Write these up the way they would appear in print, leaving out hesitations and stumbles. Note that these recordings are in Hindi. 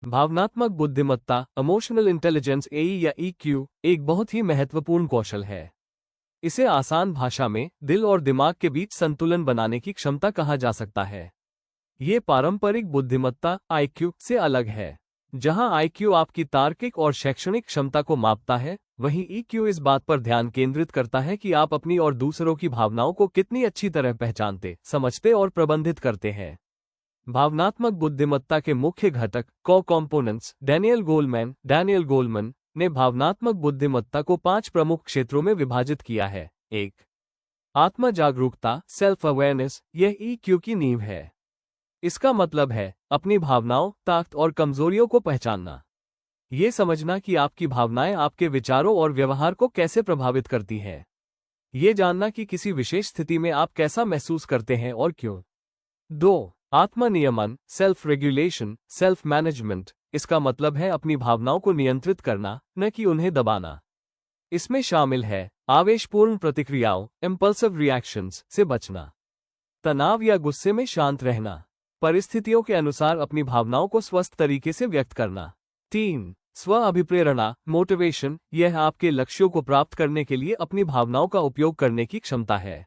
भावनात्मक बुद्धिमत्ता इमोशनल इंटेलिजेंस एई या ईक्यू एक बहुत ही महत्वपूर्ण कौशल है। इसे आसान भाषा में दिल और दिमाग के बीच संतुलन बनाने की क्षमता कहा जा सकता है। ये पारंपरिक बुद्धिमत्ता आईक्यू से अलग है। जहां आईक्यू आपकी तार्किक और शैक्षणिक क्षमता को मापता है, वहीं ईक्यू इस बात पर ध्यान केंद्रित करता है कि आप अपनी और दूसरों की भावनाओं को कितनी अच्छी तरह पहचानते, समझते और प्रबंधित करते हैं। भावनात्मक बुद्धिमत्ता के मुख्य घटक कंपोनेंट्स डैनियल गोलमैन ने भावनात्मक बुद्धिमत्ता को 5 प्रमुख क्षेत्रों में विभाजित किया है। 1. आत्म जागरूकता सेल्फ अवेयरनेस, यह ईक्यू की नींव है। इसका मतलब है अपनी भावनाओं, ताकत और कमजोरियों को पहचानना। ये समझना कि आपकी भावनाएं आपके विचारों और व्यवहार को कैसे प्रभावित करती हैं। ये जानना कि किसी विशेष स्थिति में आप कैसा महसूस करते हैं और क्यों। 2. आत्मनियमन सेल्फ रेगुलेशन सेल्फ मैनेजमेंट, इसका मतलब है अपनी भावनाओं को नियंत्रित करना, न कि उन्हें दबाना। इसमें शामिल है आवेशपूर्ण प्रतिक्रियाओं इम्पल्सिव रिएक्शंस से बचना, तनाव या गुस्से में शांत रहना, परिस्थितियों के अनुसार अपनी भावनाओं को स्वस्थ तरीके से व्यक्त करना। 3. स्व अभिप्रेरणा मोटिवेशन, यह आपके लक्ष्यों को प्राप्त करने के लिए अपनी भावनाओं का उपयोग करने की क्षमता है।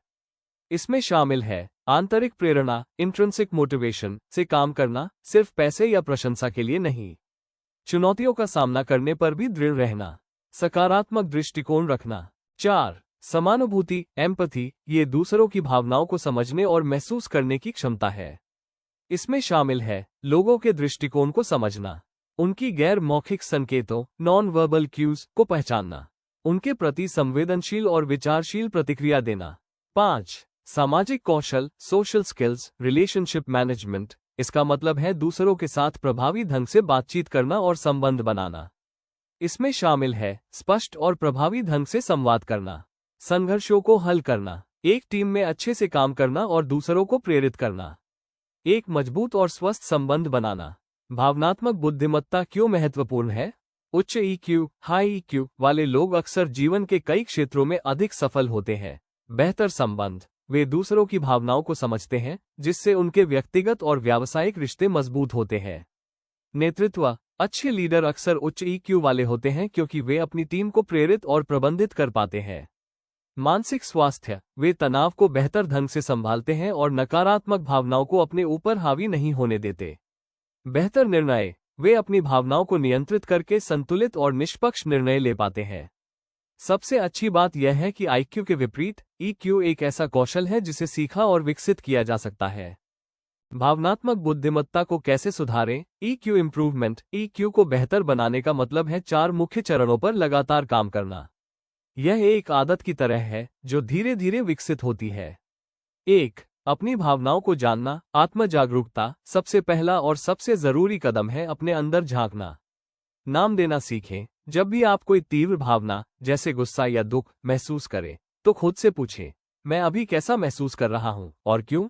इसमें शामिल है आंतरिक प्रेरणा इंट्रिंसिक मोटिवेशन से काम करना, सिर्फ पैसे या प्रशंसा के लिए नहीं। चुनौतियों का सामना करने पर भी दृढ़ रहना, सकारात्मक दृष्टिकोण रखना। 4. समानुभूति एम्पैथी, ये दूसरों की भावनाओं को समझने और महसूस करने की क्षमता है। इसमें शामिल है लोगों के दृष्टिकोण को समझना, उनकी गैर मौखिक संकेतों नॉन वर्बल क्यूज को पहचानना, उनके प्रति संवेदनशील और विचारशील प्रतिक्रिया देना। 5. सामाजिक कौशल सोशल स्किल्स रिलेशनशिप मैनेजमेंट, इसका मतलब है दूसरों के साथ प्रभावी ढंग से बातचीत करना और संबंध बनाना। इसमें शामिल है स्पष्ट और प्रभावी ढंग से संवाद करना, संघर्षों को हल करना, एक टीम में अच्छे से काम करना और दूसरों को प्रेरित करना, एक मजबूत और स्वस्थ संबंध बनाना। भावनात्मक बुद्धिमत्ता क्यों महत्वपूर्ण है? उच्च ईक्यू हाई ईक्यू वाले लोग अक्सर जीवन के कई क्षेत्रों में अधिक सफल होते हैं। बेहतर संबंध, वे दूसरों की भावनाओं को समझते हैं, जिससे उनके व्यक्तिगत और व्यावसायिक रिश्ते मजबूत होते हैं। नेतृत्व, अच्छे लीडर अक्सर उच्च ईक्यू वाले होते हैं क्योंकि वे अपनी टीम को प्रेरित और प्रबंधित कर पाते हैं। मानसिक स्वास्थ्य, वे तनाव को बेहतर ढंग से संभालते हैं और नकारात्मक भावनाओं को अपने ऊपर हावी नहीं होने देते। बेहतर निर्णय, वे अपनी भावनाओं को नियंत्रित करके संतुलित और निष्पक्ष निर्णय ले पाते हैं। सबसे अच्छी बात यह है कि आईक्यू के विपरीत ईक्यू एक ऐसा कौशल है जिसे सीखा और विकसित किया जा सकता है। भावनात्मक बुद्धिमत्ता को कैसे सुधारें? ईक्यू इंप्रूवमेंट, ईक्यू को बेहतर बनाने का मतलब है 4 मुख्य चरणों पर लगातार काम करना। यह एक आदत की तरह है जो धीरे धीरे विकसित होती है। 1. अपनी भावनाओं को जानना आत्म जागरूकता, सबसे पहला और सबसे जरूरी कदम है अपने अंदर झांकना। नाम देना सीखें। जब भी आप कोई तीव्र भावना जैसे गुस्सा या दुख महसूस करें, तो खुद से पूछें, मैं अभी कैसा महसूस कर रहा हूं और क्यों?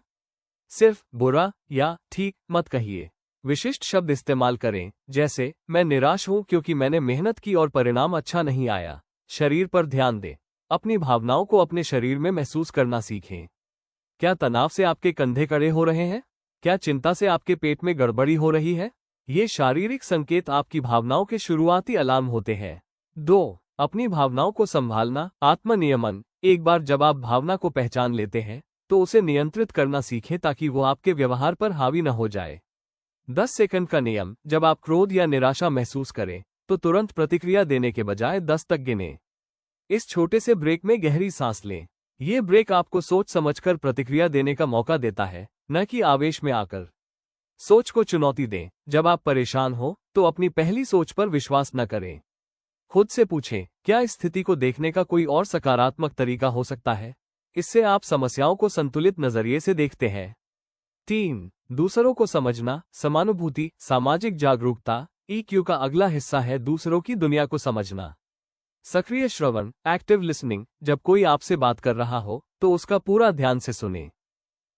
सिर्फ बुरा या ठीक मत कहिए। विशिष्ट शब्द इस्तेमाल करें, जैसे मैं निराश हूं क्योंकि मैंने मेहनत की और परिणाम अच्छा नहीं आया। शरीर पर ध्यान दें, अपनी भावनाओं को अपने शरीर में महसूस करना सीखें। क्या तनाव से आपके कंधे कड़े हो रहे हैं? क्या चिंता से आपके पेट में गड़बड़ी हो रही है? ये शारीरिक संकेत आपकी भावनाओं के शुरुआती अलार्म होते हैं। 2. अपनी भावनाओं को संभालना आत्मनियमन, एक बार जब आप भावना को पहचान लेते हैं, तो उसे नियंत्रित करना सीखें ताकि वो आपके व्यवहार पर हावी न हो जाए। 10 सेकंड का नियम, जब आप क्रोध या निराशा महसूस करें, तो तुरंत प्रतिक्रिया देने के बजाय 10 तक गिनें। इस छोटे से ब्रेक में गहरी सांस लें। ये ब्रेक आपको सोच समझकर प्रतिक्रिया देने का मौका देता है, न कि आवेश में आकर। सोच को चुनौती दें, जब आप परेशान हो तो अपनी पहली सोच पर विश्वास न करें। खुद से पूछें, क्या इस स्थिति को देखने का कोई और सकारात्मक तरीका हो सकता है? इससे आप समस्याओं को संतुलित नजरिए से देखते हैं। 3. दूसरों को समझना समानुभूति सामाजिक जागरूकता, ईक्यू का अगला हिस्सा है दूसरों की दुनिया को समझना। सक्रिय श्रवण एक्टिव लिसनिंग, जब कोई आपसे बात कर रहा हो तो उसका पूरा ध्यान से सुनें।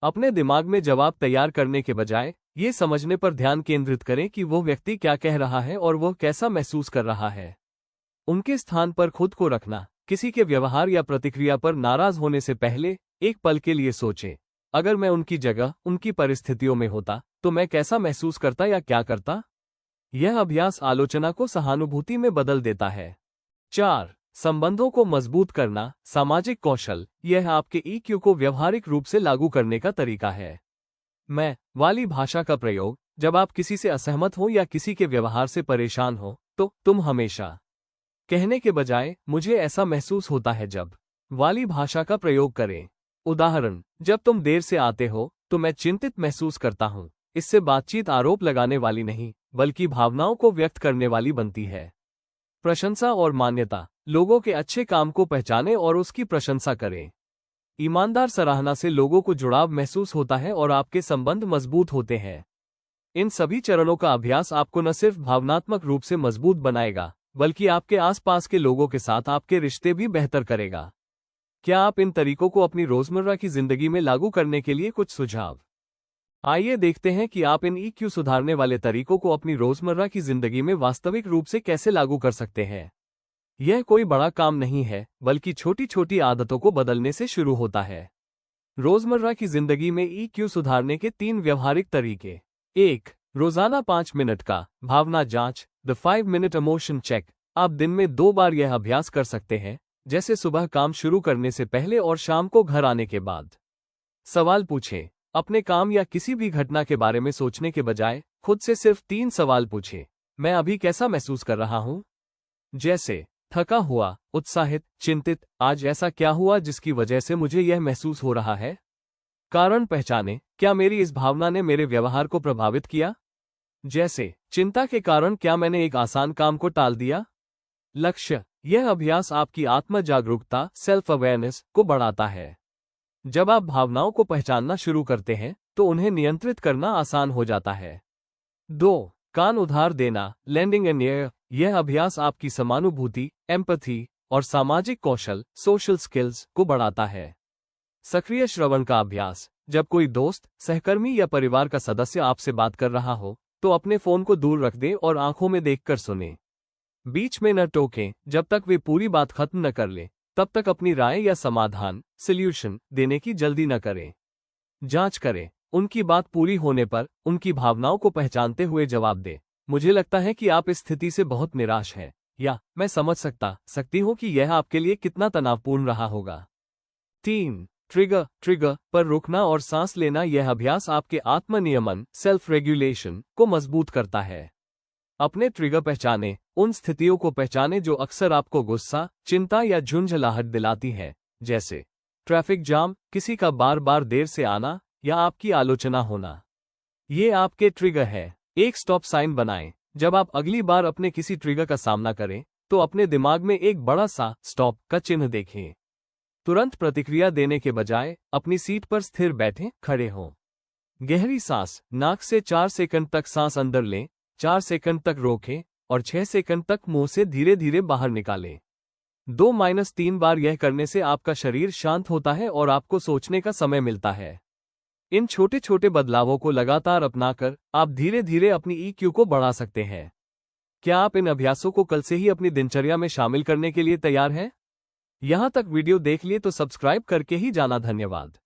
अपने दिमाग में जवाब तैयार करने के बजाय ये समझने पर ध्यान केंद्रित करें कि वो व्यक्ति क्या कह रहा है और वो कैसा महसूस कर रहा है। उनके स्थान पर खुद को रखना, किसी के व्यवहार या प्रतिक्रिया पर नाराज होने से पहले एक पल के लिए सोचें, अगर मैं उनकी जगह उनकी परिस्थितियों में होता तो मैं कैसा महसूस करता या क्या करता। यह अभ्यास आलोचना को सहानुभूति में बदल देता है। 4. संबंधों को मजबूत करना, सामाजिक कौशल। यह आपके EQ को व्यवहारिक रूप से लागू करने का तरीका है। मैं वाली भाषा का प्रयोग, जब आप किसी से असहमत हो या किसी के व्यवहार से परेशान हो, तो तुम हमेशा कहने के बजाय मुझे ऐसा महसूस होता है जब वाली भाषा का प्रयोग करें। उदाहरण, जब तुम देर से आते हो तो मैं चिंतित महसूस करता हूं। इससे बातचीत आरोप लगाने वाली नहीं, बल्कि भावनाओं को व्यक्त करने वाली बनती है। प्रशंसा और मान्यता। लोगों के अच्छे काम को पहचानें और उसकी प्रशंसा करें। ईमानदार सराहना से लोगों को जुड़ाव महसूस होता है और आपके संबंध मजबूत होते हैं। इन सभी चरणों का अभ्यास आपको न सिर्फ भावनात्मक रूप से मजबूत बनाएगा, बल्कि आपके आसपास के लोगों के साथ आपके रिश्ते भी बेहतर करेगा। क्या आप इन तरीकों को अपनी रोजमर्रा की जिंदगी में लागू करने के लिए कुछ सुझाव? आइए देखते हैं कि आप इन EQ सुधारने वाले तरीकों को अपनी रोजमर्रा की जिंदगी में वास्तविक रूप से कैसे लागू कर सकते हैं। यह कोई बड़ा काम नहीं है, बल्कि छोटी छोटी आदतों को बदलने से शुरू होता है। रोजमर्रा की जिंदगी में EQ सुधारने के 3 व्यवहारिक तरीके। 1. रोजाना 5 मिनट का भावना जांच, द 5 मिनट इमोशन चेक। आप दिन में 2 बार यह अभ्यास कर सकते हैं, जैसे सुबह काम शुरू करने से पहले और शाम को घर आने के बाद। सवाल पूछें। अपने काम या किसी भी घटना के बारे में सोचने के बजाय खुद से सिर्फ 3 सवाल पूछें। मैं अभी कैसा महसूस कर रहा हूं? जैसे थका हुआ, उत्साहित, चिंतित। आज ऐसा क्या हुआ जिसकी वजह से मुझे यह महसूस हो रहा है? कारण पहचानें। क्या मेरी इस भावना ने मेरे व्यवहार को प्रभावित किया? जैसे चिंता के कारण क्या मैंने एक आसान काम को टाल दिया? लक्ष्य। यह अभ्यास आपकी आत्म जागरूकता, सेल्फ अवेयरनेस को बढ़ाता है। जब आप भावनाओं को पहचानना शुरू करते हैं तो उन्हें नियंत्रित करना आसान हो जाता है। 2. कान उधार देना, लेंडिंग एन ईयर। यह अभ्यास आपकी समानुभूति, एम्पैथी और सामाजिक कौशल, सोशल स्किल्स को बढ़ाता है। सक्रिय श्रवण का अभ्यास। जब कोई दोस्त, सहकर्मी या परिवार का सदस्य आपसे बात कर रहा हो तो अपने फोन को दूर रख दें और आंखों में देखकर सुनें। बीच में न टोकें। जब तक वे पूरी बात खत्म न कर लें, तब तक अपनी राय या समाधान, सॉल्यूशन देने की जल्दी न करें। जांच करें। उनकी बात पूरी होने पर उनकी भावनाओं को पहचानते हुए जवाब दें। मुझे लगता है कि आप इस स्थिति से बहुत निराश हैं, या मैं समझ सकती हूँ कि यह आपके लिए कितना तनावपूर्ण रहा होगा। 3. ट्रिगर पर रुकना और सांस लेना। यह अभ्यास आपके आत्मनियमन, सेल्फ रेगुलेशन को मजबूत करता है। अपने ट्रिगर पहचानें। उन स्थितियों को पहचानें जो अक्सर आपको गुस्सा, चिंता या झुंझलाहट दिलाती हैं, जैसे ट्रैफिक जाम, किसी का बार बार देर से आना या आपकी आलोचना होना। ये आपके ट्रिगर है। एक स्टॉप साइन बनाएं। जब आप अगली बार अपने किसी ट्रिगर का सामना करें तो अपने दिमाग में एक बड़ा सा स्टॉप का चिन्ह देखें। तुरंत प्रतिक्रिया देने के बजाय अपनी सीट पर स्थिर बैठें, खड़े हों। गहरी सांस। नाक से 4 सेकंड तक सांस अंदर लें, 4 सेकंड तक रोकें और 6 सेकंड तक मुंह से धीरे धीरे बाहर निकालें। 2-3 बार यह करने से आपका शरीर शांत होता है और आपको सोचने का समय मिलता है। इन छोटे छोटे बदलावों को लगातार अपनाकर आप धीरे धीरे अपनी EQ को बढ़ा सकते हैं। क्या आप इन अभ्यासों को कल से ही अपनी दिनचर्या में शामिल करने के लिए तैयार हैं? यहाँ तक वीडियो देख लिए तो सब्सक्राइब करके ही जाना। धन्यवाद।